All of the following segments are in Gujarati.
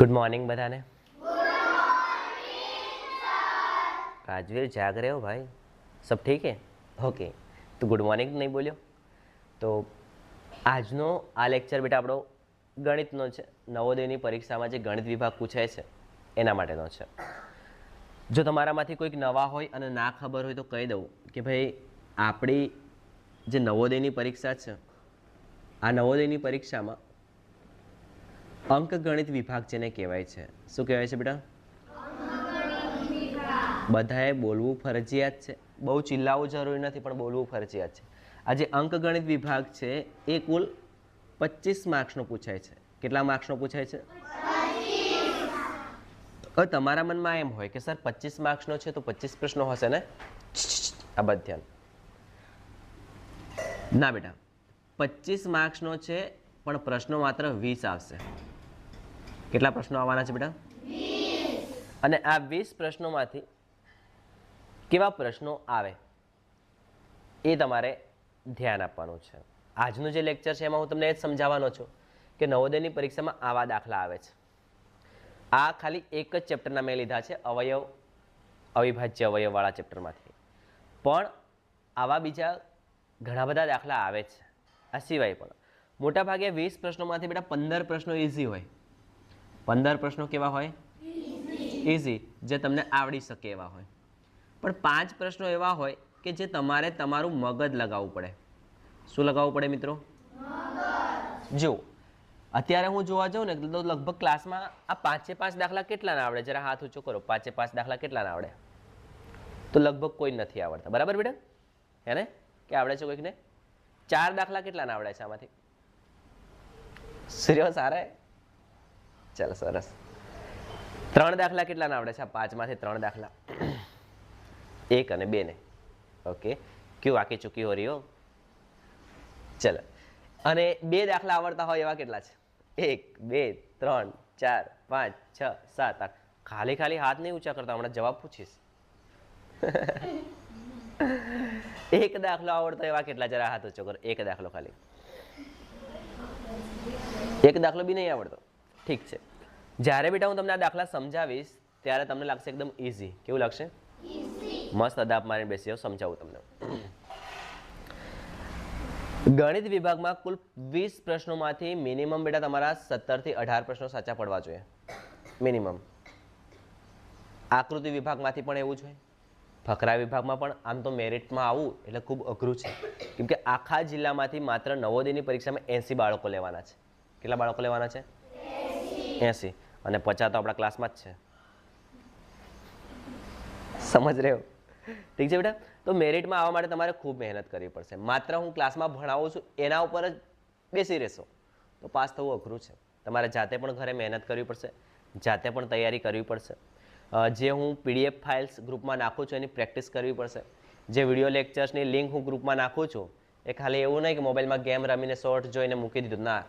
गुड मॉर्निंग बधाने। राजवीर जाग रहे हो भाई? सब ठीक है? ओके। तो गुड मॉर्निंग नहीं बोल्यो तो આજનો આ લેક્ચર બેટા આપણો ગણિતનો છે। નવોદયની પરીક્ષામાં જે ગણિત વિભાગ પૂછાય છે એના માટેનો છે। જો તમારામાંથી કોઈક નવા હોય અને ના ખબર હોય તો કહી દઉં કે ભાઈ આપણી જે નવોદયની પરીક્ષા છે આ નવોદયની પરીક્ષામાં અંકગણિત વિભાગ જેને કહેવાય છે શું કહેવાય છે બેટા? બધાએ બોલવું ફરજિયાત છે, બહુ ચિલ્લાવવું જરૂરી નથી પણ બોલવું ફરજિયાત છે। આ જે અંકગણિત વિભાગ છે એ કુલ 25 માર્ક્સનો પૂછાય છે। કેટલા માર્ક્સનો પૂછાય છે? 25। હવે તમારા મનમાં એમ હોય કે સર 25 માર્ક્સનો છે તો 25 પ્રશ્નો હશે ને? આ બાદ ધ્યાન ના બેટા, 25 માર્ક્સનો છે પણ પ્રશ્નો માત્ર 20 આવશે। કેટલા પ્રશ્નો આવવાના છે બેટા? 20। અને આ 20 પ્રશ્નોમાંથી કેવા પ્રશ્નો આવે એ તમારે ધ્યાન આપવાનું છે। આજનું જે લેક્ચર છે એમાં હું તમને એ જ સમજાવવાનો છું કે નવોદયની પરીક્ષામાં આવા દાખલા આવે છે। આ ખાલી એક જ ચેપ્ટરના મેં લીધા છે, અવયવ અવિભાજ્ય અવયવવાળા ચેપ્ટરમાંથી, પણ આવા બીજા ઘણા બધા દાખલા આવે છે। આ સિવાય પણ મોટાભાગે 20 પ્રશ્નોમાંથી બેટા 15 પ્રશ્નો ઇઝી હોય। 15 પ્રશ્નો કેવા હોય? ઇઝી, જે તમને આવડી શકે એવા હોય। પણ 5 પ્રશ્નો એવા હોય કે જે તમારે તમારું મગજ લગાવવું પડે। શું લગાવવું પડે મિત્રો? જો અત્યારે હું જોવા જાઉં ને તો લગભગ ક્લાસમાં આ 5 દાખલા કેટલાના આવડે? જરા હાથ ઊંચો કરો। 5 દાખલા કેટલાના આવડે? તો લગભગ કોઈ નથી આવડતા, બરાબર બેટા? હે ને? કે આવડે છે કોઈકને? 4 દાખલા કેટલાના આવડે છે આમાંથી? સિરિયસ સારા? ચાલો સરસ। 3 દાખલા કેટલાના આવડે છે? આ 5 માંથી 3 દાખલા, 1 અને 2 ને। ઓકે, ક્यों આકી ચૂકી હો રહી હો? ચલો, અને 2 દાખલા આવડતા હોય એવા કેટલા છે? 1 2 3 4 5 6 7 8। ખાલી ખાલી હાથ નહીં ઊંચા કરતા, હમણાં જવાબ પૂછીશ। 1 દાખલો આવડતો એવા કેટલા? જરા હાથ ઊંચો કરો। 1 દાખલો ખાલી, 1 દાખલો બી નહીં આવડતો? ઠીક છે, જ્યારે બેટા હું તમને આ દાખલા સમજાવીશ ત્યારે તમને લાગશે એકદમ ઇઝી। કેવું લાગશે? મસ્ત અદાપ મારીને બેસી જાઓ, સમજાવું તમને। ગણિત વિભાગમાં કુલ 20 પ્રશ્નોમાંથી મિનિમમ બેટા તમારા 17 થી 18 પ્રશ્નો સાચા પડવા જોઈએ, મિનિમમ। આકૃતિ વિભાગમાંથી પણ એવું જ હોય। ફકરા વિભાગમાં પણ આમ તો મેરિટમાં આવવું એટલે ખૂબ અઘરું છે, કેમ કે આખા જિલ્લામાંથી માત્ર નવોદયની પરીક્ષામાં 80 બાળકો લેવાના છે। કેટલા બાળકો લેવાના છે? 80। અને 50 તો આપણા ક્લાસમાં જ છે, સમજ રહ્યો? ઠીક છે બેટા? તો મેરિટમાં આવવા માટે તમારે ખૂબ મહેનત કરવી પડશે। માત્ર હું ક્લાસમાં ભણાવું છું એના ઉપર જ બેસી રહેશો તો પાસ થવું અઘરું છે। તમારે જાતે પણ ઘરે મહેનત કરવી પડશે, જાતે પણ તૈયારી કરવી પડશે। જે હું PDF ફાઇલ્સ ગ્રુપમાં નાખું છું એની પ્રેક્ટિસ કરવી પડશે। જે વિડીયો લેક્ચર્સની લિંક હું ગ્રુપમાં નાખું છું એ ખાલી એવું નહીં કે મોબાઈલમાં ગેમ રમીને શોર્ટ જોઈને મૂકી દીધું, ના,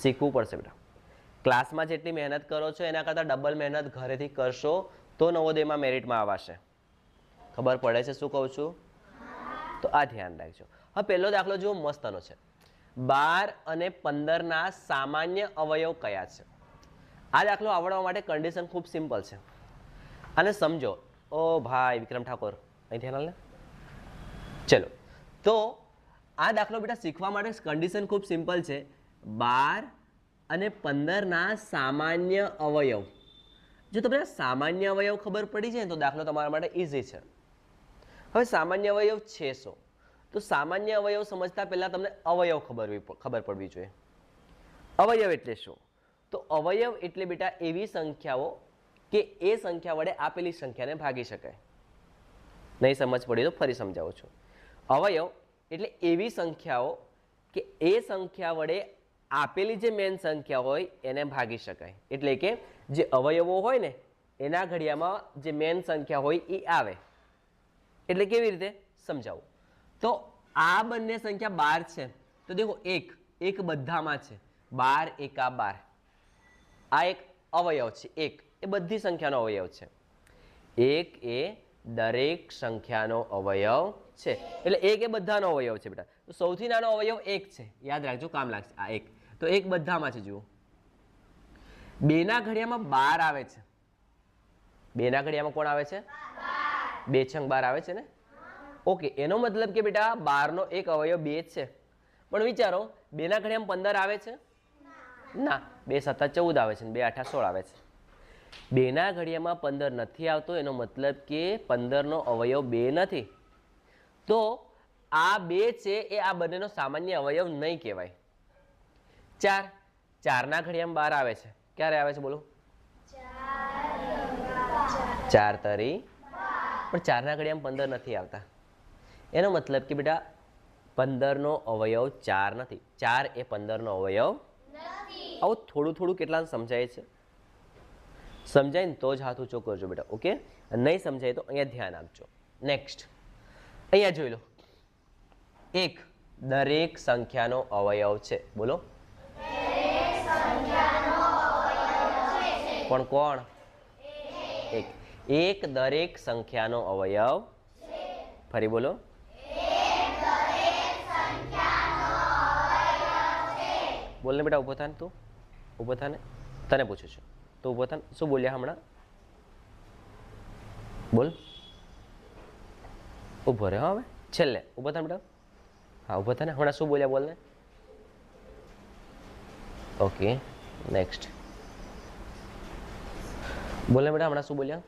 શીખવું પડશે બેટા। ક્લાસમાં જેટલી મહેનત કરો છો એના કરતાં ડબલ મહેનત ઘરેથી કરશો તો નવોદયમાં મેરિટમાં આવાશે। ખબર પડે છે શું કહું છું? તો આ ધ્યાન રાખજો। હવે પહેલો દાખલો જુઓ, મસ્તનો છે। 12 અને 15ના સામાન્ય અવયવ કયા છે? આ દાખલો આવડવા માટે કન્ડિશન ખૂબ સિમ્પલ છે, અને સમજો। ઓ ભાઈ વિક્રમ ઠાકોર, અહીં ધ્યાન આલ ને। ચલો, તો આ દાખલો બેટા શીખવા માટે કન્ડિશન ખૂબ સિમ્પલ છે। 12 અને 15ના સામાન્ય અવયવ, જો તમને સામાન્ય અવયવ ખબર પડી જાય ને તો દાખલો તમારા માટે ઇઝી છે। હવે સામાન્ય અવયવ છે શું? તો સામાન્ય અવયવ સમજતા પહેલા તમને અવયવ ખબર પડવી જોઈએ। અવયવ એટલે શું? તો અવયવ એટલે બેટા એવી સંખ્યાઓ કે એ સંખ્યા વડે આપેલી સંખ્યાને ભાગી શકાય। નહીં સમજ પડી તો ફરી સમજાવું છું। અવયવ એટલે એવી સંખ્યાઓ કે એ સંખ્યા વડે આપેલી જે મેન સંખ્યા હોય એને ભાગી શકાય। એટલે કે જે અવયવો હોય ને એના ઘડિયામાં જે મેન સંખ્યા હોય એ આવે। એટલે કેવી રીતે સમજાવું? તો આ બંને સંખ્યા 12 છે તો દેખો એક બધામાં છે, 12 એકા 12, આ એક અવયવ છે। એક એ બધી સંખ્યાનો અવયવ છે, 1 એ દરેક સંખ્યાનો અવયવ છે, એટલે 1 એ બધાનો અવયવ છે બેટા। તો સૌથી નાનો અવયવ 1 છે, યાદ રાખજો, કામ લાગશે। આ 1 તો 1 બધામાં છે, જુઓ બેના ઘડિયામાં 12 આવે છે. બેના ઘડિયામાં કોણ આવે છે? 2 છંગ 12 આવે છે ને. ઓકે, એનો મતલબ કે બેટા 12 નો એક અવયવ 2 જ છે. પણ વિચારો, બેના ઘડિયામાં 15 આવે છે? ના. 2 7 14 આવે છે ને 2 8 16 આવે છે. બેના ઘડિયામાં 15 નથી આવતો, એનો મતલબ કે 15 નો અવયવ 2 નથી. તો આ 2 છે એ આ બંનેનો સામાન્ય અવયવ નહીં કહેવાય. 4 4ના ઘડિયામાં 12 આવે છે. ક્યારે આવે છે બોલો? 4 તરી. પણ 4ના ઘડિયામાં 15 નથી આવતા. એનો મતલબ કે બેટા 15 નો અવયવ 4 નથી. 4 એ 15 નો અવયવ નથી. આવું થોડું થોડું કેટલા સમજાય છે? સમજાય ને તો જ હાથ ઊંચો કરજો બેટા. ઓકે, નહીં સમજાય તો અહીંયા ધ્યાન આપજો. નેક્સ્ટ અહીંયા જોઈ લો. 1 દરેક સંખ્યાનો અવયવ છે. બોલો. પણ કોણ? 1 દરેક સંખ્યાનો અવયવ. ફરી બોલો. બોલ ને બેટા, ઉભો થાને તું. ઉભો થાને, તને પૂછું છું. તું ઉભો થાને. શું બોલ્યા હમણાં? બોલ. ઉભો રહે. હવે છેલ્લે ઉભો થાને બેટા. હા, ઉભો થાને. હમણાં શું બોલ્યા? બોલ ને. ઓકે, નેક્સ્ટ બોલ ને બેટા, હમણાં શું બોલ્યા?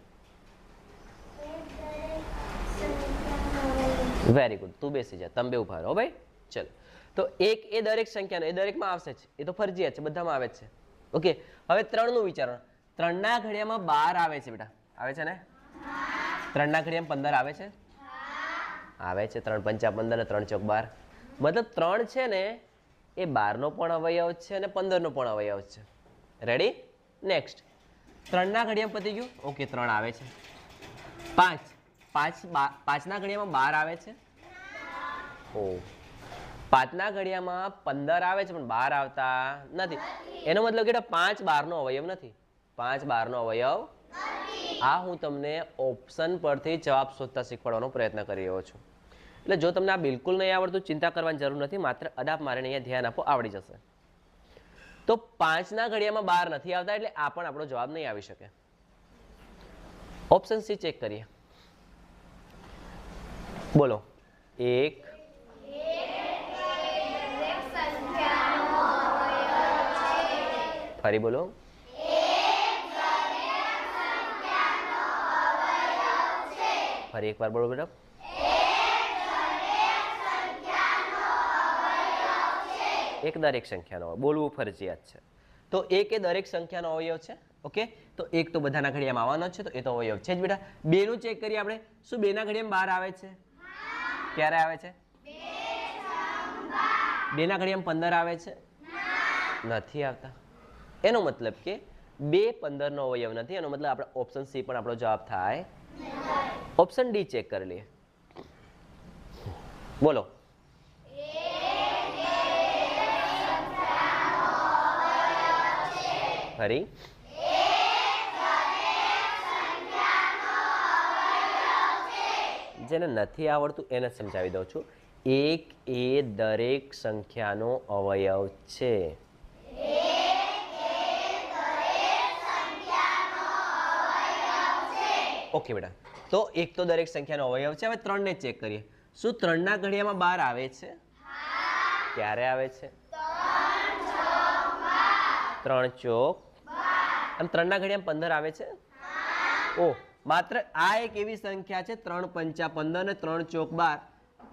Very good. તું બેસી જા. તમે બે ઉભા રહો ભાઈ. ચલો. તો 1 એ દરેક સંખ્યાનો, એ દરેકમાં આવશે જ. એ તો ફરજિયાત છે, બધામાં આવે છે. ઓકે, હવે 3 નું વિચારો. 3ના ઘડિયામાં 12 આવે છે બેટા. આવે છે ને? 3ના ઘડિયામાં 15 આવે છે? આવે છે. 3 પંચા 15 ને 3 ચોક 12. મતલબ 3 છે ને એ 12 નો પણ અવયવ છે અને 15 નો પણ અવયવ છે. રેડી? નેક્સ્ટ 3ના ઘડિયામાં પતી ગયું. ઓકે, 3 આવે છે. 5ના ઘડિયામાં 12 આવે છે? ઓ, 5ના ઘડિયામાં 15 આવે છે પણ 12 આવતા નથી. એનો મતલબ કે 5 12 નો અવયવ નથી. 5 12 નો અવયવ નથી. આ હું તમને ઓપ્શન પરથી જવાબ શોધતા શીખવાડવાનો પ્રયત્ન કરી રહ્યો છું. એટલે જો તમને આ બિલકુલ નહીં આવડતું, ચિંતા કરવાની જરૂર નથી. માત્ર અદાપ મારીને અહીંયા ધ્યાન આપો, આવડી જશે. તો 5ના ઘડિયામાં 12 નથી આવતા એટલે આ પણ આપણો જવાબ નહીં આવી શકે. ઓપ્શન સી ચેક કરીએ. બોલો. 1 ફરી બોલો. ફરી એકવાર બોલો બેટા. એક દરેક સંખ્યાનો બોલવું ફરજિયાત છે. તો 1 એ દરેક સંખ્યાનો અવયવ છે. ઓકે, તો 1 તો બધાના ઘડિયામાં આવવાનો છે, તો એ તો અવયવ છે જ બેટા. 2 નું ચેક કરીએ આપણે. શું 2ના ઘડિયામાં 12 આવે છે? ક્યારે આવે છે? 2ના ઘડિયામાં 15 આવે છે? નથી આવતા. એનો મતલબ કે 2 15 નો અવયવ નથી. એનો મતલબ આપણે ઓપ્શન સી પણ આપણો જવાબ થાય. ઓપ્શન ડી ચેક કરી લઈએ. બોલો. ફરી. જેને નથી આવડતું એને સમજાવી દઉં છું. 1 એ દરેક સંખ્યાનો અવયવ છે. ઓકે બેટા, તો 1 તો દરેક સંખ્યાનો અવયવ છે. હવે 3 ને ચેક કરીએ. શું 3ના ઘડિયામાં 12 આવે છે? ક્યારે આવે છે? 3 ચોક. અને 3ના ઘડિયામાં 15 આવે છે? ઓહ, માત્ર આ એક એવી સંખ્યા છે 3 પંચા 15 ને 3 ચોક 12.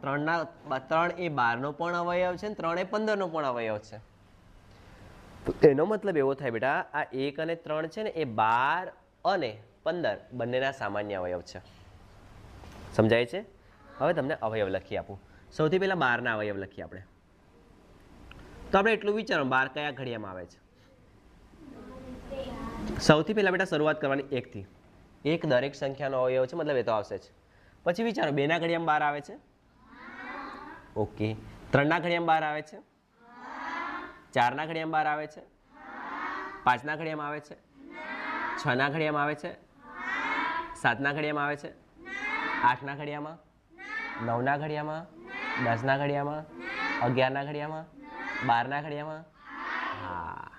3 એ 12 નો પણ અવયવ છે ને 3 એ 15 નો પણ અવયવ છે. તો એનો મતલબ એવો થાય બેટા, આ 1 અને 3 છે ને એ 12 અને 15 બંનેના સામાન્ય અવયવ છે. સમજાય છે? હવે તમને અવયવ લખી આપું. સૌથી પહેલા 12ના અવયવ લખીએ આપણે. તો આપણે એટલું વિચારો, 12 કયા ઘડિયામાં આવે છે? સૌથી પહેલા બેટા શરૂઆત કરવાની 1 થી. 1 દરેક સંખ્યાનો અવયવ છે, મતલબ એ તો આવશે જ. પછી વિચારો, 2ના ઘડિયામાં 12 આવે છે? ઓકે. 3ના ઘડિયામાં 12 આવે છે? 4ના ઘડિયામાં 12 આવે છે? 5ના ઘડિયામાં આવે છે? 6ના ઘડિયામાં આવે છે? 7ના ઘડિયામાં આવે છે? 8ના ઘડિયામાં? 9ના ઘડિયામાં? 10ના ઘડિયામાં? 11ના ઘડિયામાં? 12ના ઘડિયામાં? હા.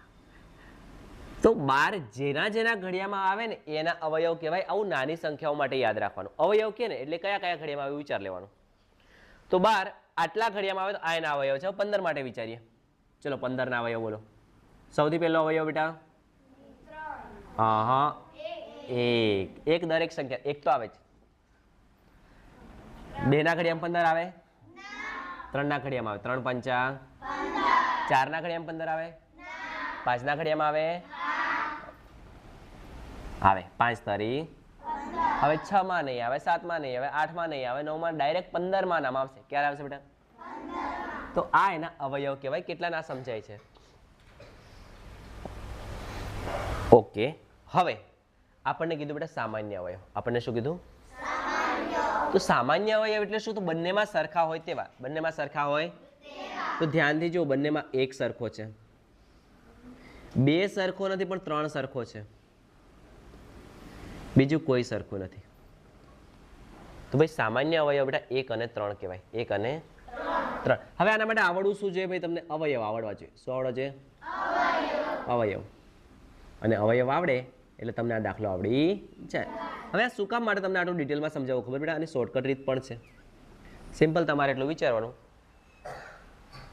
તો 12 જેના જેના ઘડિયામાં આવે ને એના અવયવ કહેવાય. આવું નાની સંખ્યાઓ માટે યાદ રાખવાનું. અવયવ કે ને એટલે કયા કયા ઘડિયામાં આવે વિચાર લેવાનું. તો 12 આટલા ઘડિયામાં આવે તો આ એના અવયવ છે. 15 માટે વિચારીએ. ચલો 15 ના અવયવ બોલો. સૌથી પહેલો અવયવ બેટા હા એક દરેક સંખ્યા એક તો આવે જ. 2 ના ઘડિયામાં 15 આવે, 3 ના ઘડિયામાં આવે, 3 પંચા 4 ના ઘડિયામાં 15 આવે, 5 ના ઘડિયામાં આવે 5 તારી હવે 6 માં નહીં આવે, 7 માં નહીં આવે, 8 માં નહીં આવે, 9 માં ડાયરેક્ટ 15 માં નામ આવશે. ક્યારે આવશે બેટા? તો આ એના અવયવ કહેવાય. કેટલા ના સમજાય છે? ઓકે. હવે આપણને કીધું બેટા સામાન્ય અવયવ. આપણને શું કીધું? તો સામાન્ય અવયવ એટલે શું? તો બંનેમાં સરખા હોય તેવા. બંનેમાં સરખા હોય તો ધ્યાનથી જો, બંનેમાં એક સરખો છે, 2 સરખો નથી પણ 3 સરખો છે, બીજું કોઈ સરખું નથી. તો ભાઈ સામાન્ય અવયવ બેટા 1 અને 3 કહેવાય. 1 અને 3. હવે આના માટે આવડવું શું જોઈએ ભાઈ? તમને અવયવ આવડવા જોઈએ. શું આવડવા જોઈએ? અવયવ. અને અવયવ આવડે એટલે તમને આ દાખલો આવડી જાય. હવે આ શું કામ માટે તમને આટલું ડિટેલમાં સમજાવવું ખબર બેટા? આની શોર્ટકટ રીત પણ છે. સિમ્પલ તમારે એટલું વિચારવાનું,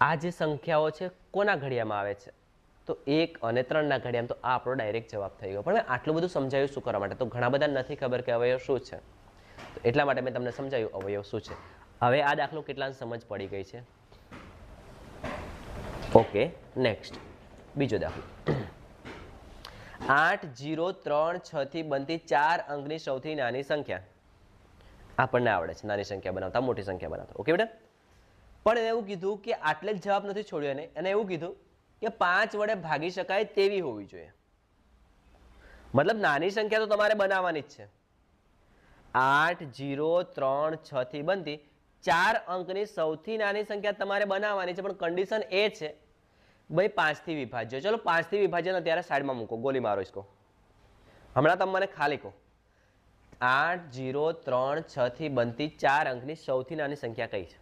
આ જે સંખ્યાઓ છે કોના ઘડિયામાં આવે છે? તો 1 અને 3 ના ઘડિયામાં. તો આ આપણો ડાયરેક્ટ જવાબ થઈ ગયો. પણ મેં આટલું બધું સમજાવ્યું શું કરવા માટે? તો ઘણા બધા નથી ખબર કે અવયવ શું છે, તો એટલા માટે મેં તમને સમજાવ્યું અવયવ શું છે. હવે આ દાખલો કેટલાને સમજ પડી ગઈ છે? ઓકે, નેક્સ્ટ બીજો દાખલો. 8, 0, 3, 6 થી બનતી 4 અંકની સૌથી નાની સંખ્યા. આપણને આવડે છે નાની સંખ્યા બનાવતા, મોટી સંખ્યા બનાવતા. ઓકે બેટા? પણ એને એવું કીધું કે આટલે જ જવાબ નથી છોડ્યો એને એવું કીધું કે 5 વડે ભાગી શકાય તેવી હોવી જોઈએ. મતલબ નાની સંખ્યા તો તમારે બનાવવાની જ છે. 8, 0, 3, 6 થી બનતી 4 અંકની સૌથી નાની સંખ્યા તમારે બનાવવાની છે. પણ કન્ડિશન એ છે ભાઈ 5 થી વિભાજ્ય. ચલો 5 થી વિભાજ્ય અત્યારે સાઈડમાં મૂકો, ગોલી મારો इसको. હમણાં તમે મને ખાલી કહો 8, 0, 3, 6 થી બનતી 4 અંકની સૌથી નાની સંખ્યા કઈ છે?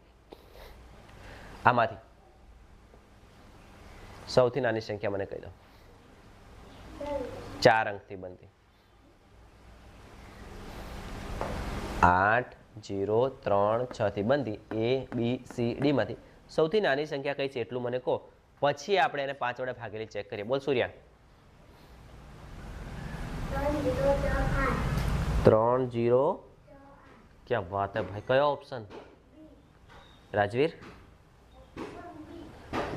આમાંથી સૌથી નાની સંખ્યા મને કહી દો. 4 અંકથી બનતી. 8, 0, 3, 6 થી બનતી A, B, C, D માંથી સૌથી નાની સંખ્યા કઈ છે એટલું મને કહો. પછી આપણે એને 5 વડે ભાગેલી ચેક કરીએ. બોલ સૂર્યા. 3, 0. क्या बात है भाई. कयो ऑप्शन? राजवीर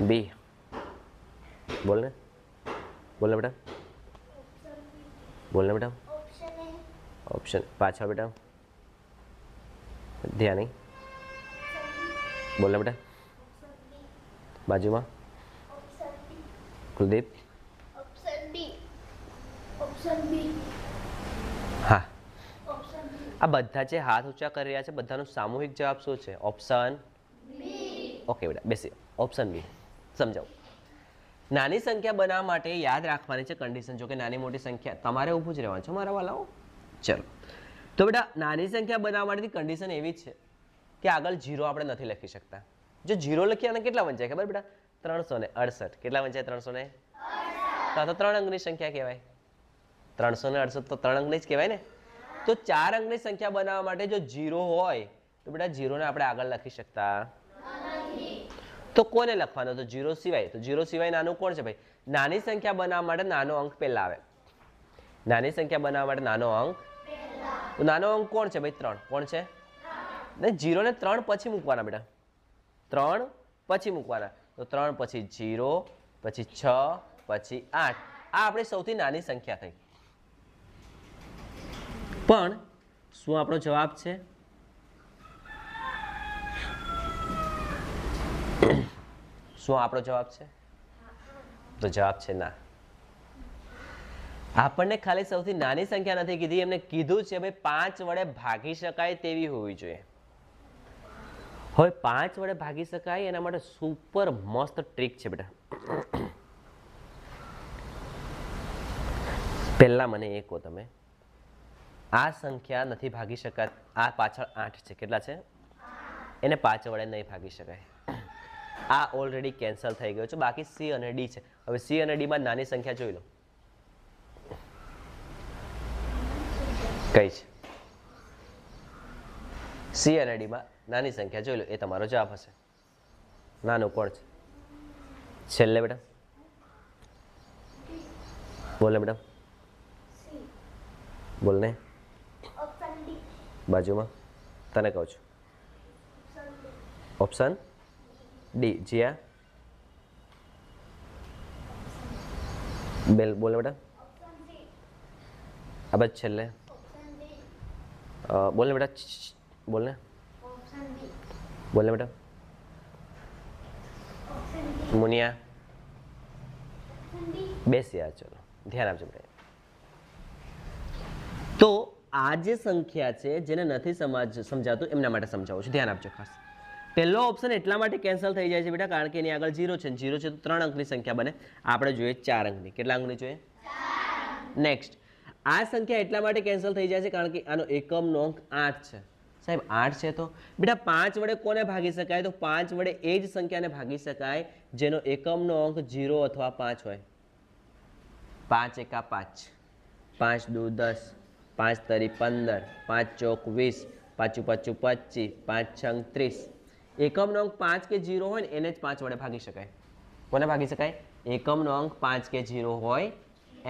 बी. बोलने बोलने बेटा, बोलने बेटा. ऑप्शन पाछा बेटा, ध्यान नहीं. बोलने बेटा. बाजू में कुलदीप. હા, આ બધા જે હાથ ઊંચા કરી રહ્યા છે બધાનો સામૂહિક જવાબ શું છે? Option B. ઓકે બેટા બેસી. Option B. સમજાવું. નાની સંખ્યા બનાવવા માટે યાદ રાખવાની છે કન્ડિશન. જો કે નાની મોટી સંખ્યા તમારે ઊભું જ રહેવાનું છે મારા વાલાઓ. ચલો તો બેટા નાની સંખ્યા બનાવવા માટેની કન્ડિશન એવી જ છે કે આગળ 0 આપણે નથી લખી શકતા. જો 0 લખીએ અને કેટલા વંચાય ખબર બેટા? 368. કેટલા વંચાય? 368. તો 3 અંકની સંખ્યા કહેવાય. 368 તો 3 અંકની જ કહેવાય ને. તો 4 અંકની સંખ્યા બનાવવા માટે જો 0 હોય તો બેટા 0 ને આપણે આગળ લખી શકતા નથી. તો કોને લખવાનો? તો 0 સિવાય. તો 0 સિવાય નાનું કોણ છે ભાઈ? નાની સંખ્યા બનાવવા માટે નાનો અંક પહેલા આવે. નાની સંખ્યા બનાવવા માટે નાનો અંક પહેલા. તો નાનો અંક કોણ છે ભાઈ? 3. કોણ છે? ને 0 ને 3 પછી મૂકવાના બેટા. 3 પછી મૂકવાના. તો 3 પછી 0 પછી 6 પછી 8. આ આપણી સૌથી નાની સંખ્યા થઈ. પણ શું આપણો જવાબ છે? શું આપણો જવાબ છે? તો જવાબ છે ના. આપણને ખાલી સૌથી નાની સંખ્યા નથી કીધી, એમને કીધું છે ભાઈ 5 વડે ભાગી શકાય તેવી હોવી જોઈએ. હવે 5 વડે ભાગી શકાય એના માટે સુપર મસ્ત ટ્રીક છે બેટા. પહેલા મને એ કહો તમે, આ સંખ્યા નથી ભાગી શકાત. આ પાછળ 8 છે. કેટલા છે? એને 5 વડે નહીં ભાગી શકાય. આ ઓલરેડી કેન્સલ થઈ ગયો છે. બાકી C અને D છે. હવે C અને D માં નાની સંખ્યા જોઈ લો. કઈ છે? સી અને ડીમાં નાની સંખ્યા જોઈ લો, એ તમારો જવાબ હશે. નાનું કોણ છે છેલ્લે બેટા? બોલ ને બેટા, બોલ ને. બાજુમાં તને કહું છું ઓપ્શન ડી. જીયા બેલ બોલ ને બેટા. આ બાજુ છેલ્લે બોલ ને બેટા, બોલ ને, બોલ ને બેટા. મુનિયા બેસ્યા, ચલો ધ્યાન આપજો બેટા. તો આ જે સંખ્યા છે જેને નથી સમજાતું એમના માટે સમજાવું છું, ધ્યાન આપજો ખાસ. પહેલો ઓપ્શન એટલા માટે કેન્સલ થઈ જાય છે બેટા કારણ કે એની આગળ 0 છે, 0 છે તો 3 અંકની સંખ્યા બને. આપણે જોઈએ 4 અંકની. કેટલા અંકની જોઈએ? 4. નેક્સ્ટ, આ સંખ્યા એટલા માટે કેન્સલ થઈ જાય છે કારણ કે આનો એકમનો અંક 8 છે. સાહેબ 8 છે તો બેટા 5 વડે કોને ભાગી શકાય? તો 5 વડે એ જ સંખ્યાને ભાગી શકાય જેનો એકમનો અંક 0 અથવા 5 હોય. 5 એકા 5, 5 દુ 10, 5 તરી 15, 5 ચોક 20, 5 5 25, 5 છંગ 30. એકમનો અંક 5 કે 0 હોય ને એને જ 5 વડે ભાગી શકાય. કોને ભાગી શકાય? એકમનો અંક 5 કે 0 હોય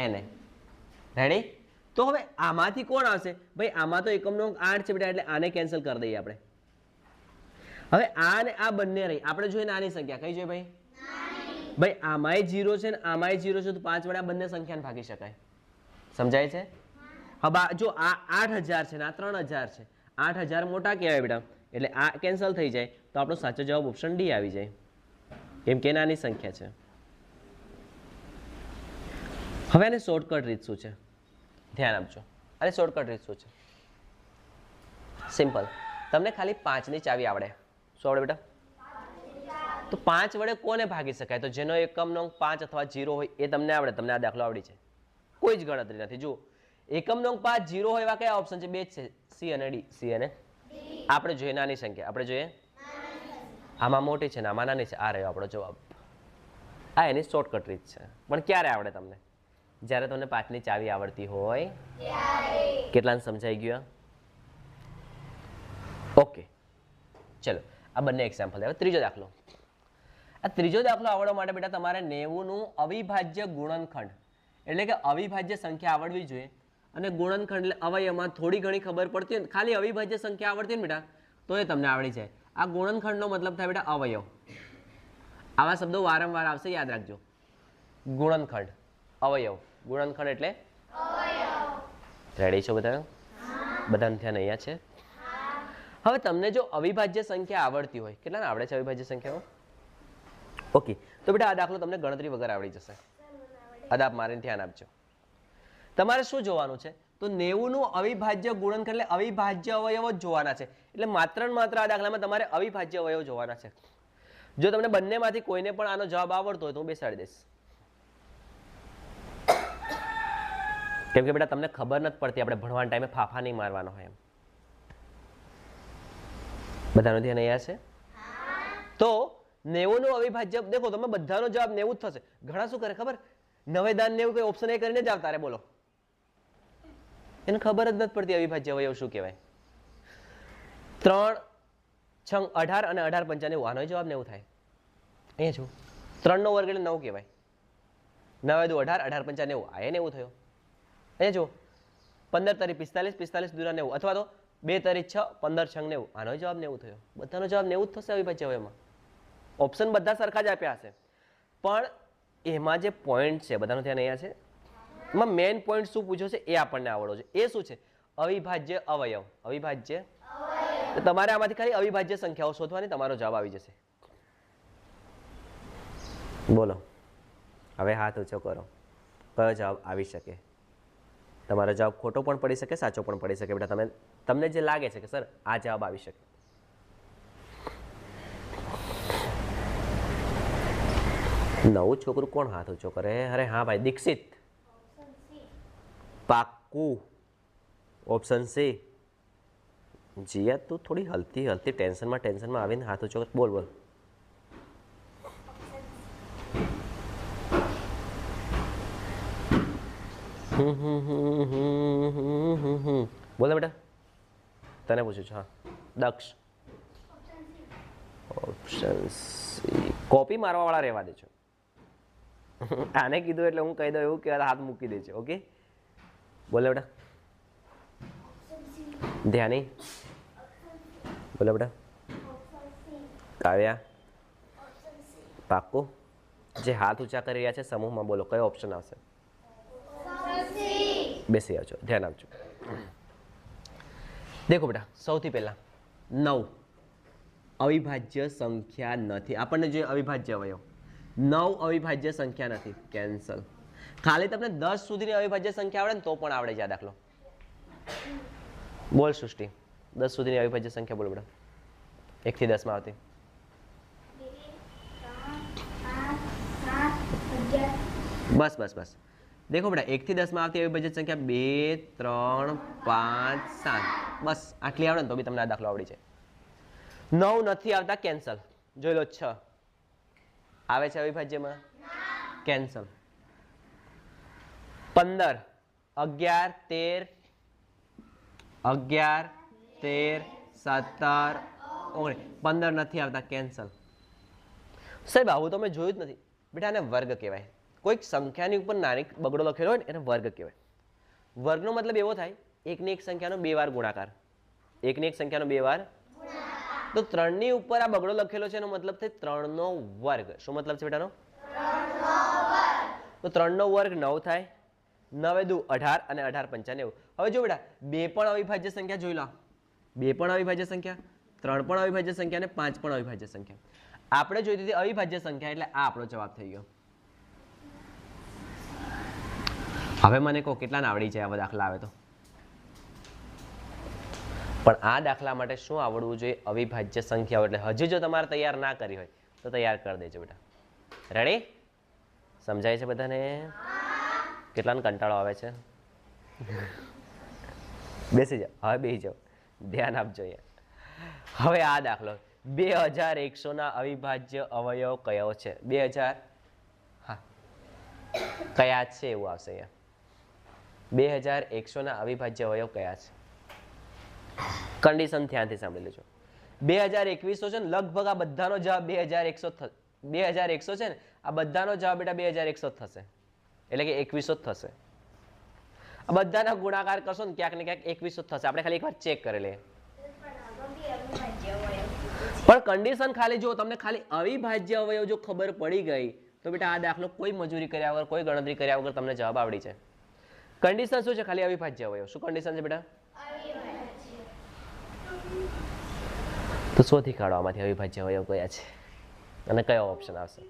એને. રેડી? તો હવે આમાંથી કોણ આવશે? ભાઈ આમાં તો એકમનો અંક 8 છે બેટા એટલે આને કેન્સલ કરી દઈએ આપણે. હવે આ અને આ બંને રહી. આપણે જોઈએ નાની સંખ્યા. કઈ જોઈએ ભાઈ? ભાઈ આમાંય 0 છે ને આમાંય 0 છે તો 5 વડે આ બંને સંખ્યાને ભાગી શકાય. સમજાય છે? હવે જો આ 8000 છે ને આ 3000 છે. 8000 મોટા કહેવાય બેટા એટલે આ કેન્સલ થઈ જાય તો આપણો સાચો જવાબ ઓપ્શન ડી આવી જાય, કેમ કે નાની સંખ્યા છે. હવે આને શોર્ટકટ રીત શું છે? ધ્યાન આપજો. અરે શોર્ટકટ રીત શું છે? સિમ્પલ. તમને ખાલી 5ની ચાવી આવડે. શું આવડે બેટા? તો 5 વડે કોને ભાગી શકાય? તો જેનો એકમનો અંક 5 અથવા 0 હોય એ તમને આવડે. તમને આ દાખલો આવડી છે, કોઈ જ ગણતરી નથી. જુઓ એકમનો અંક 5 0 હોય એવા કયા ઓપ્શન છે? બે જ છે, સી અને ડી. સી અને આપણે જોઈએ નાની સંખ્યા. આપણે જોઈએ આમાં મોટી છે ને આમાં નાની છે. આ રહ્યો આપણો જવાબ. આ એની શોર્ટકટ રીત છે. પણ ક્યારે આવડે તમને? જ્યારે તમને 5ની ચાવી આવડતી હોય. કેટલાને સમજાઈ ગયું? ઓકે ચલો આ બંને એક્ઝામ્પલ. હવે ત્રીજો દાખલો. આ ત્રીજો દાખલો આવડવા માટે બેટા તમારે 90નું અવિભાજ્ય ગુણનખંડ એટલે કે અવિભાજ્ય સંખ્યા આવડવી જોઈએ. અને ગુણનખંડ એટલે અવયવમાં થોડી ઘણી ખબર પડતી હોય, ખાલી અવિભાજ્ય સંખ્યા આવડતી હોય બેટા તો એ તમને આવડી જાય. આ ગુણનખંડનો મતલબ થાય બેટા અવયવ. આવા શબ્દો વારંવાર આવશે, યાદ રાખજો. ગુણનખંડ, અવયવ. ગુણનખંડ એટલે અવયવ. રેડી છો બધા? બધાનું ધ્યાન અહીંયા છે. હવે તમને જો અવિભાજ્ય સંખ્યા આવડતી હોય, કેટલાને આવડે છે અવિભાજ્ય સંખ્યાઓ? ઓકે તો બેટા આ દાખલો તમને ગણતરી વગર આવડી જશે. અદાબ મારીને ધ્યાન આપજો. તમારે શું જોવાનું છે? તો 90નું અવિભાજ્ય ગુણનખંડ એટલે અવિભાજ્ય અવયવો જ જોવાના છે. એટલે માત્ર ને માત્ર આ દાખલામાં તમારે અવિભાજ્ય અવયવ જોવાના છે. જો તમને બંનેમાંથી કોઈને પણ આનો જવાબ આવડતો હોય તો હું બેસાડી દઈશ. કેમ કે બેટા તમને ખબર નથી પડતી, આપણે ભણવાના ટાઈમે ફાફા નહીં મારવાનો હોય એમ. બધાનો ધ્યાન અહીંયા છે? તો 90નું અવિભાજ્ય દેખો તમે બધાનો જવાબ 90 જ થશે. ઘણા શું કરે ખબર? 9 દાન 90 કોઈ ઓપ્શન એ કરીને જ આવતા રે. બોલો એને ખબર જ નથી પડતી અવિભાજ્ય અવયવ શું કહેવાય. 3 6 18 અને 18 5 90. આનો જવાબ 90 થાય. અહીંયા જો 3 નો વર્ગ એટલે 9 કહેવાય. 9 દુ 18, 18 5 90. આ 90 થયો. અહીંયા જો 15 તરી 45, 45 દુના 90 અથવા તો 2 તરી 6, 15 6 90. આનો જવાબ 90 થયો. બધાનો જવાબ 90 જ થશે અવિભાજ્ય અવયવમાં. ઓપ્શન બધા સરખા જ આપ્યા હશે પણ એમાં જે પોઈન્ટ છે બધાનું ધ્યાન અહીંયા છે. એમાં મેઇન પોઈન્ટ શું પૂછ્યો છે એ આપણને આવડવો છે. એ શું છે? અવિભાજ્ય અવયવ. અવિભાજ્ય તો તમારે આમાંથી ખાલી અવિભાજ્ય સંખ્યાઓ શોધવાની, તમારો જવાબ આવી જશે. બોલો હવે હાથ ઊંચો કરો. કયો જવાબ આવી શકે? તમારો જવાબ ખોટો પણ પડી શકે, સાચો પણ પડી શકે. બેટા તમને જે લાગે છે કે સર આ જવાબ આવી શકે. નવું છોકરું કોણ હાથ ઊંચો કરે? અરે હા ભાઈ દીક્ષિત. પાક્કું ઓપ્શન સી. જીયા તું થોડી હલતી હલતી ટેન્શનમાં આવીને હાથ ઊંચો કર. બોલ બોલ. બોલો બેટા, તને પૂછું છું. હા દક્ષ, ઓપ્શન સી. કોપી મારવા વાળા રહેવા દેજો. આને કીધું એટલે હું કહી દઉં એવું કે હાથ મૂકી દે છે. ઓકે બોલે બેટા, ધ્યાની બોલે બેટા, કાવ્યા પાક્કું. જે હાથ ઊંચા કરી રહ્યા છે સમૂહમાં બોલો કયો ઓપ્શન આવશે? બેસી આવજો, ધ્યાન આપજો. દેખો બેટા, સૌથી પહેલા 9 અવિભાજ્ય સંખ્યા નથી. આપણને જોઈએ અવિભાજ્ય અવયવ, 9 અવિભાજ્ય સંખ્યા નથી, કેન્સલ. ખાલી તમને 10 સુધીની અવિભાજ્ય સંખ્યા આવડે ને તો પણ આવડે છે આ દાખલો. બોલ સૃષ્ટિ, 10 સુધીની અવિભાજ્ય સંખ્યા બોલ બેટા, 1 થી 10 માં આવતી. બસ બસ બસ. દેખો બેટા, 1 થી 10 માં આવતી અવિભાજ્ય સંખ્યા 2 3 5 7. બસ આટલી આવડે ને તો બી તમને આ દાખલો આવડી જાય. 9 નથી આવતા, કેન્સલ. જોઈ લો 6 આવે છે અવિભાજ્યમાં, કેન્સલ. 15 11 13 11 13 17 19 15 નથી આવતા, કેન્સલ. સાહેબ આવું તો મેં જોયું જ નથી. બેટા આને વર્ગ કહેવાય. કોઈક સંખ્યાની ઉપર નાની બગડો લખેલો હોય ને એને વર્ગ કહેવાય. વર્ગનો મતલબ એવો થાય એકની એક સંખ્યાનો 2 વાર ગુણાકાર. એકની એક સંખ્યાનો 2 વાર. તો 3 ની ઉપર આ બગડો લખેલો છે એનો મતલબ થાય 3 નો વર્ગ. શું મતલબ છે બેટાનો? 3 નો વર્ગ. તો 3 નો વર્ગ 9 થાય. 9 દુ 18 અને 18 પંચા 90. હવે જો બેટા 2 પણ અવિભાજ્ય સંખ્યા જોઈ લો. 2 પણ અવિભાજ્ય સંખ્યા, 3 પણ અવિભાજ્ય સંખ્યા અને 5 પણ અવિભાજ્ય સંખ્યા. આપણે જોઈ હતી અવિભાજ્ય સંખ્યા એટલે આ આપણો જવાબ થઈ ગયો. હવે મને કહો કેટલાને આવડી જાય આવા દાખલા આવે તો? પણ આ દાખલા માટે શું આવડવું જોઈએ? અવિભાજ્ય સંખ્યાઓ. એટલે હજી જો તમારે તૈયાર ના કરી હોય તો તૈયાર કરી દેજો બેટા. રેડી? સમજાય છે બધાને? કેટલાને કંટાળો આવે છે? બેસી જાઓ, હવે બેસી જાઓ, ધ્યાન આપજો અહીંયા. હવે આ દાખલો 2100 ના અવિભાજ્ય અવયવ કયો છે? 2000 હા કયા છે એવું આવશે અહીંયા. 2100 ના અવિભાજ્ય અવયવ કયા છે? કન્ડિશન ધ્યાનથી સાંભળી લેજો. 2100 છે ને લગભગ આ બધાનો જવાબ 2100 2100 છે ને આ બધાનો જવાબ બેટા 2100 થશે. એટલે કે 2100 થશે. આ બધાના ગુણાકાર કરશો ને ક્યાંક ને ક્યાંક 2100 થશે. આપણે ખાલી એકવાર ચેક કરી લઈએ. પણ કન્ડિશન ખાલી જો તમને ખાલી અવિભાજ્ય અવયવ જો ખબર પડી ગઈ તો બેટા આ દાખલો કોઈ મજૂરી કર્યા વગર, કોઈ ગણતરી કર્યા વગર તમને જવાબ આવડી જાય. કન્ડિશન શું છે? ખાલી અવિભાજ્ય અવયવ. શું કન્ડિશન છે બેટા? તો શોધી કાઢો આમાંથી અવિભાજ્ય અવયવ કયા છે અને કયો ઓપ્શન આવશે.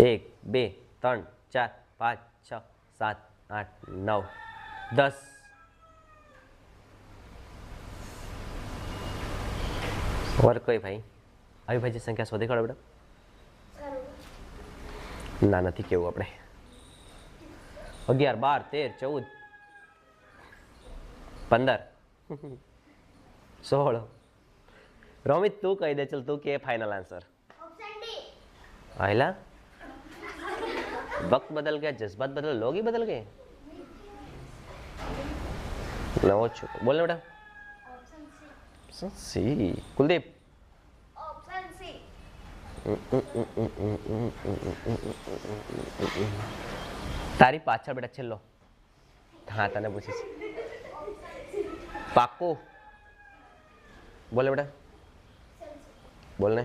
એક, બે, 3, 4, 5, 6, 7, 8, 9, 10. और કોઈ ભાઈ અવિભાજ્ય સંખ્યા શોધી કાઢો બેટા. ના નથી કેવું આપણે. 11 12 13 14 15 16. રોમિત તું કહી દે, ચલ તું કે फाइनल आंसर. आइला वक्त बदल गया, जज्बात बदल, लोग ही बदल गए. नवो छुपो बोलने बेटा. Option C. Kuldeep option C. તારી પાછળ બેટા છેલ્લો. હા તને પૂછીશ. પાક્કું બોલે બેટા, બોલને.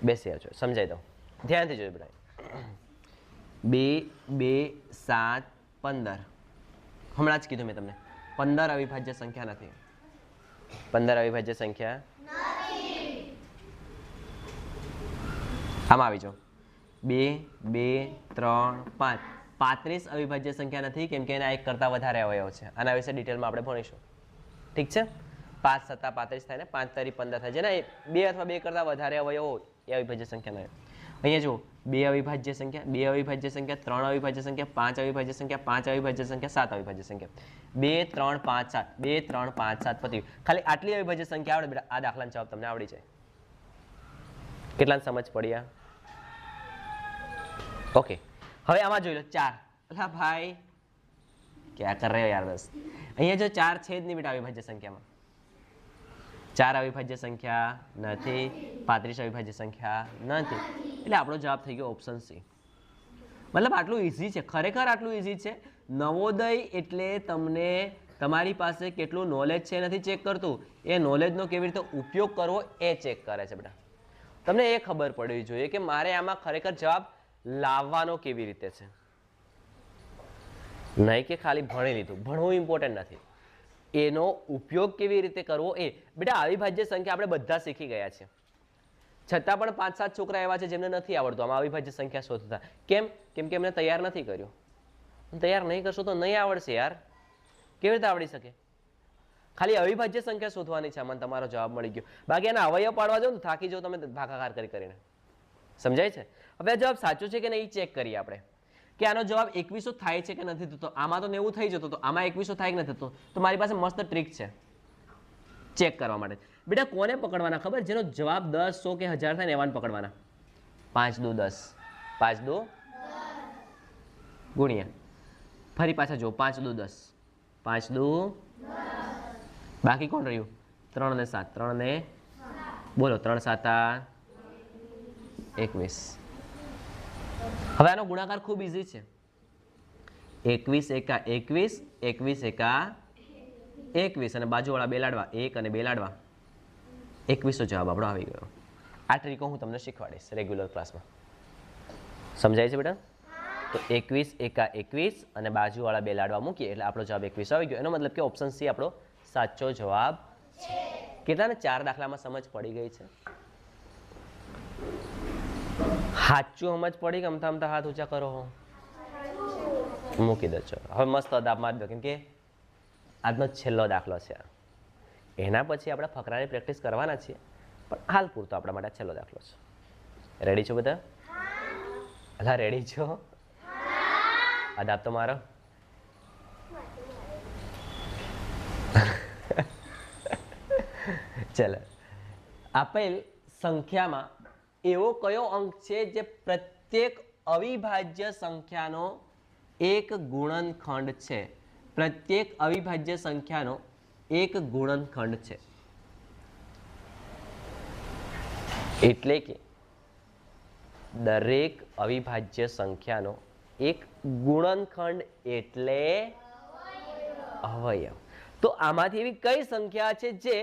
બેસી આવજો, સમજાઈ દઉં, ધ્યાનથી જોજો બેટા. 2 2 7 15 હમણાં જ કીધું મેં તમને 15 અવિભાજ્ય સંખ્યા નથી. 15 અવિભાજ્ય સંખ્યા નથી. આમાં આવી જાઓ. 2 2 3 5 35 અવિભાજ્ય સંખ્યા નથી, કેમ કે એના એક કરતાં વધારે અવયવ છે. આના વિશે ડિટેલમાં આપણે ભણીશું. ઠીક છે? 5 7 35 થાય ને 5 તારી 15 થાય. જેના 2 અથવા 2 કરતાં વધારે અવયવો એ અવિભાજ્ય સંખ્યા ન. અહીંયા જુઓ 2 અવિભાજ્ય સંખ્યા, 2 અવિભાજ્ય સંખ્યા, 3 અવિભાજ્ય સંખ્યા, 5 અવિભાજ્ય સંખ્યા, 5 અવિભાજ્ય સંખ્યા, 7 અવિભાજ્ય સંખ્યા. 2 3 5 7 2 3 5 7 પતી. ખાલી આટલી અવિભાજ્ય સંખ્યા આવડે બેટા, આ દાખલાનો જવાબ તમને આવડી જાય. કેટલાને સમજ પડી આ? ઓકે, હવે આમાં જોઈ લો 4. અલા ભાઈ क्या कर रहे हो यार बस. અહીંયા જો 4 છે જ નહીં બેટા અવિભાજ્ય સંખ્યામાં. 4 અવિભાજ્ય સંખ્યા નથી, 35 અવિભાજ્ય સંખ્યા નથી, એટલે આપણો જવાબ થઈ ગયો ઓપ્શન સી. મતલબ આટલું ઇઝી છે, ખરેખર આટલું ઇઝી છે. નવોદય એટલે તમને તમારી પાસે કેટલું નોલેજ છે નથી ચેક કરતું, એ નોલેજનો કેવી રીતે ઉપયોગ કરવો એ ચેક કરે છે બેટા. તમને એ ખબર પડવી જોઈએ કે મારે આમાં ખરેખર જવાબ લાવવાનો કેવી રીતે છે, નહીં કે ખાલી ભણી લીધું. ભણવું ઇમ્પોર્ટન્ટ નથી, એનો ઉપયોગ કેવી રીતે કરવો એ. બેટા અવિભાજ્ય સંખ્યા આપણે બધા શીખી ગયા છે, છતાં પણ 5-7 છોકરા એવા છે જેમને નથી આવડતું આમાં અવિભાજ્ય સંખ્યા શોધતા. કેમ? કેમ કે એમને તૈયાર નથી કર્યું. તૈયાર નહીં કરશો તો નહીં આવડશે યાર, કેવી રીતે આવડી શકે? ખાલી અવિભાજ્ય સંખ્યા શોધવાની છે, આમાં તમારો જવાબ મળી ગયો. બાકી એના અવયવ પાડવા જાવ તો થાકી જાવ તમે ભાગાકાર કરીને. સમજાય છે? હવે જવાબ સાચો છે કે નહીં ચેક કરીએ આપણે, કે આનો જવાબ 2100 થાય છે કે નથી થતો. આમાં તો 90 થઈ જતો, તો આમાં 2100 થાય કે નથી થતો? તો મારી પાસે મસ્ત ટ્રીક છે ચેક કરવા માટે. બેટા કોને પકડવાના ખબર? જેનો જવાબ 10, 100 કે 1000 થાય ને એવાને પકડવાના. 5 દુ 10, 5 દુ ગુણ્યા, ફરી પાછા જો 5 દુ 10, 5 દુ 10, બાકી કોણ રહ્યું? 3 ને 7, 3 ને બોલો 3 7 21. હવે આનો ગુણાકાર ખૂબ ઇઝી છે. 21 એકા 21, 21 એકા 21 અને બાજુવાળા બે લાડવા 1 અને 2 લાડવા 2100 જવાબ આપણો આવી ગયો. આ ટ્રીકો હું તમને શીખવાડીશ રેગ્યુલર ક્લાસમાં. સમજાય છે બેટા? તો 21 એકા 21 અને બાજુવાળા બે લાડવા મૂકીએ એટલે આપણો જવાબ 2100 આવી ગયો. એનો મતલબ કે ઓપ્શન સી આપણો સાચો જવાબ છે. કેટલાને 4 દાખલામાં સમજ પડી ગઈ છે? સાચું સમજ પડી કે અમથા અમથા હાથ ઊંચા કરો હો? મૂકી દો. ચલો હવે મસ્ત અદાબ મારી દો, કેમ કે આજનો છેલ્લો દાખલો છે. એના પછી આપણે ફકરાની પ્રેક્ટિસ કરવાના છીએ, પણ હાલ પૂરતો આપણા માટે છેલ્લો દાખલો છે. રેડી છો બધા? અલા રેડી છો? અદાબ તો મારો. ચલો, આપેલ સંખ્યામાં એવો કયો અંક છે જે પ્રત્યેક અવિભાજ્ય સંખ્યાનો એક ગુણનખંડ છે? પ્રત્યેક અવિભાજ્ય સંખ્યાનો એક ગુણનખંડ છે. એટલે કે દરેક અવિભાજ્ય સંખ્યાનો એક ગુણનખંડ એટલે અવયવ. તો આમાંથી એવી કઈ સંખ્યા છે જે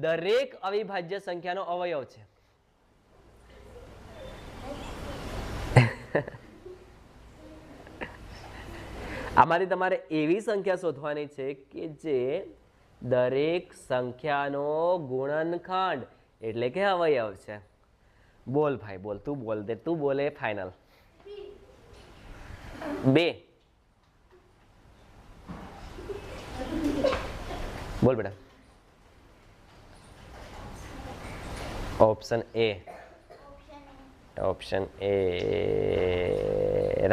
દરેક અવિભાજ્ય સંખ્યાનો અવયવ છે? આમાંથી તમારે એવી સંખ્યા શોધવાની છે કે જે દરેક સંખ્યાનો ગુણનખંડ એટલે કે અવયવ છે. બોલ ભાઈ બોલ, તું બોલ દે, તું બોલે ફાઇનલ. 2 બોલ બેટા. Option A. Option A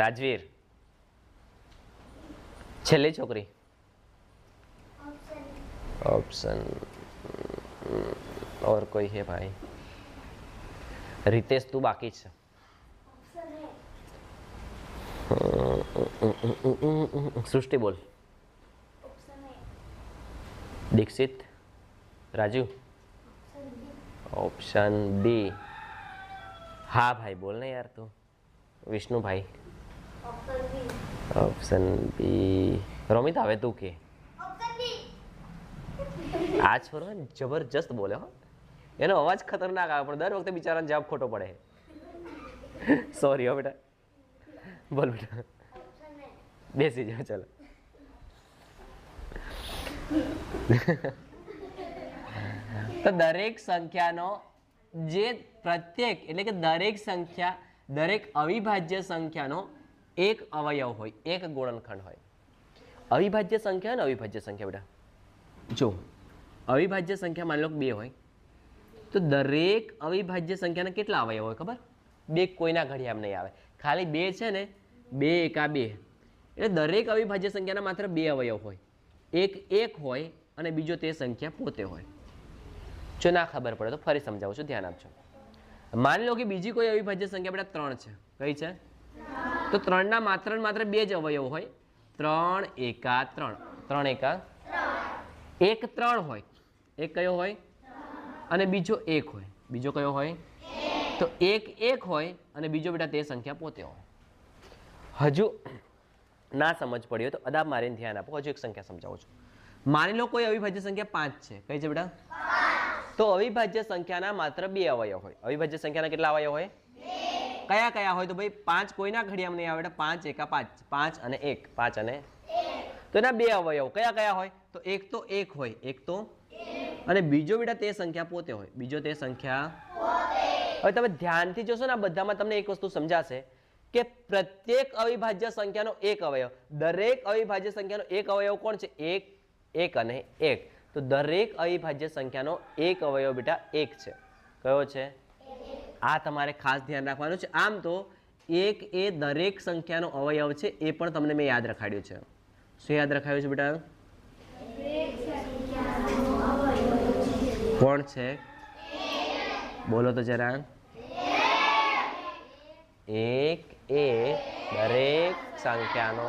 Rajveer. છેલ્લી છોકરી. ऑप्शन और कोई है भाई? रितेश तू बाकी છે. सृष्टि बोल. दीक्षित, राजू. Option B. हाँ भाई बोल ना यार तू. विष्णु भाई. Option B. रोमित આવે તું કે? આજ ફરો જબરજસ્ત બોલે હો, એનો અવાજ ખતરનાક આવે પણ દર વખતે બિચારાને જવાબ ખોટો પડે. સોરી હો બેટા. બોલ બેટા. બેસી જાઓ ચલો. તો દરેક સંખ્યાનો જે પ્રત્યેક એટલે કે દરેક સંખ્યા, દરેક અવિભાજ્ય સંખ્યાનો એક અવયવ હોય, એક ગુણનખંડ હોય. અવિભાજ્ય સંખ્યા અને અવિભાજ્ય સંખ્યા બેટા જો અવિભાજ્ય સંખ્યા માની લો 2 હોય તો દરેક અવિભાજ્ય સંખ્યાના કેટલા અવયવ હોય ખબર? 2 કોઈના ઘડિયામાં નહીં આવે, ખાલી 2 છે ને, 2 એકા 2 એટલે દરેક અવિભાજ્ય સંખ્યાના માત્ર 2 અવયવ હોય. એક એક હોય અને બીજો તે સંખ્યા પોતે હોય. જો ના ખબર પડે તો ફરી સમજાવું છું, ધ્યાન આપજો. માની લો કે બીજી કોઈ અવિભાજ્ય સંખ્યા બેટા 3 છે. કઈ છે? તો 3ના માત્ર ને માત્ર 2 જ અવયવ હોય. 3 એકા 3, 3 એકા 1 3 હોય, એક કયો હોય અને બીજો 1 હોય. બીજો કયો હોય? તો 1 1 હોય અને બીજો બેટા તે સંખ્યા પોતે હોય. હજુ ના સમજ પડી હોય તો અદાબ મારીને ધ્યાન આપો. હજુ એક સંખ્યા સમજાવું છું. માની લો કોઈ અવિભાજ્ય સંખ્યા 5 છે. કઈ છે બેટા? તો અવિભાજ્ય સંખ્યાના માત્ર 2 અવયવ હોય. અવિભાજ્ય સંખ્યાના કેટલા અવયવ હોય? કયા કયા હોય? તો ભાઈ 5 કોઈના ઘડિયામાં નહીં આવે બેટા. 5 એકા 5, 5 અને 1, 5 અને તો એના 2 અવયવ કયા કયા હોય? તો એક તો 1 હોય, એક તો અને બીજો બેટા તે સંખ્યા પોતે હોય. બીજો તે સંખ્યા હવે તમે ધ્યાનથી જોશો ને આ બધામાં તમને એક વસ્તુ સમજાશે કે પ્રત્યેક અવિભાજ્ય સંખ્યાનો એક અવયવ, દરેક અવિભાજ્ય સંખ્યાનો એક અવયવ કોણ છે? 1 1 અને 1. તો દરેક અવિભાજ્ય સંખ્યાનો એક અવયવ બેટા 1 છે. કયો છે? આ તમારે ખાસ ધ્યાન રાખવાનું છે. આમ તો 1 એ દરેક સંખ્યાનો અવયવ છે એ પણ તમને મેં યાદ રખાડ્યું છે. શું યાદ રખાયું છે બેટા? કોણ છે? બોલો તો જરા. 1 એ દરેક સંખ્યાનો.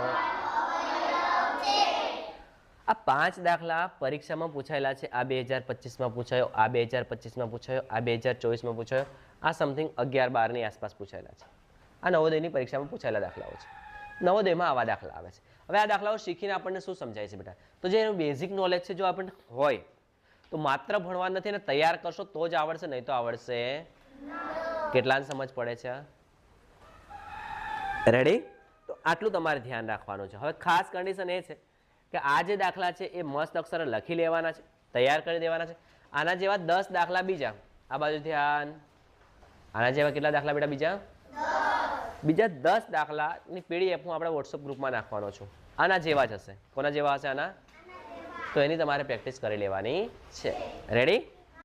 આ 5 દાખલા પરીક્ષામાં પૂછાયેલા છે. આ 2025માં પૂછાયો, આ 2025માં પૂછાયો, આ 2024માં પૂછાયો, આ સમથિંગ 11 12 ની આસપાસ પૂછાયેલા છે. આ નવોદયની પરીક્ષામાં પૂછાયેલા દાખલાઓ છે. નવોદયમાં આવા દાખલા આવે છે. હવે આ દાખલાઓ શીખીને આપણને શું સમજાય છે બેટા? તો જે એનું બેઝિક નોલેજ છે જો આપણને હોય તો માત્ર ભણવા નથી ને તૈયાર કરશો તો જ આવડશે, નહીં તો આવડશે. કેટલાને સમજ પડે છે? રેડી? તો આટલું તમારે ધ્યાન રાખવાનું છે. હવે ખાસ કન્ડિશન એ છે કે આ જે દાખલા છે એ મસ્ત અક્ષરે લખી લેવાના છે, તૈયાર કરી દેવાના છે. આના જેવા 10 દાખલા બીજા, આ બાજુ ધ્યાન. આના જેવા કેટલા દાખલા બેટા? બીજા 10 દાખલાની પીડીએફ હું આપણે વોટ્સઅપ ગ્રુપમાં નાખવાનો છું. આના જેવા જ હશે. કોના જેવા હશે? આના. તો એની તમારે પ્રેક્ટિસ કરી લેવાની છે. રેડી?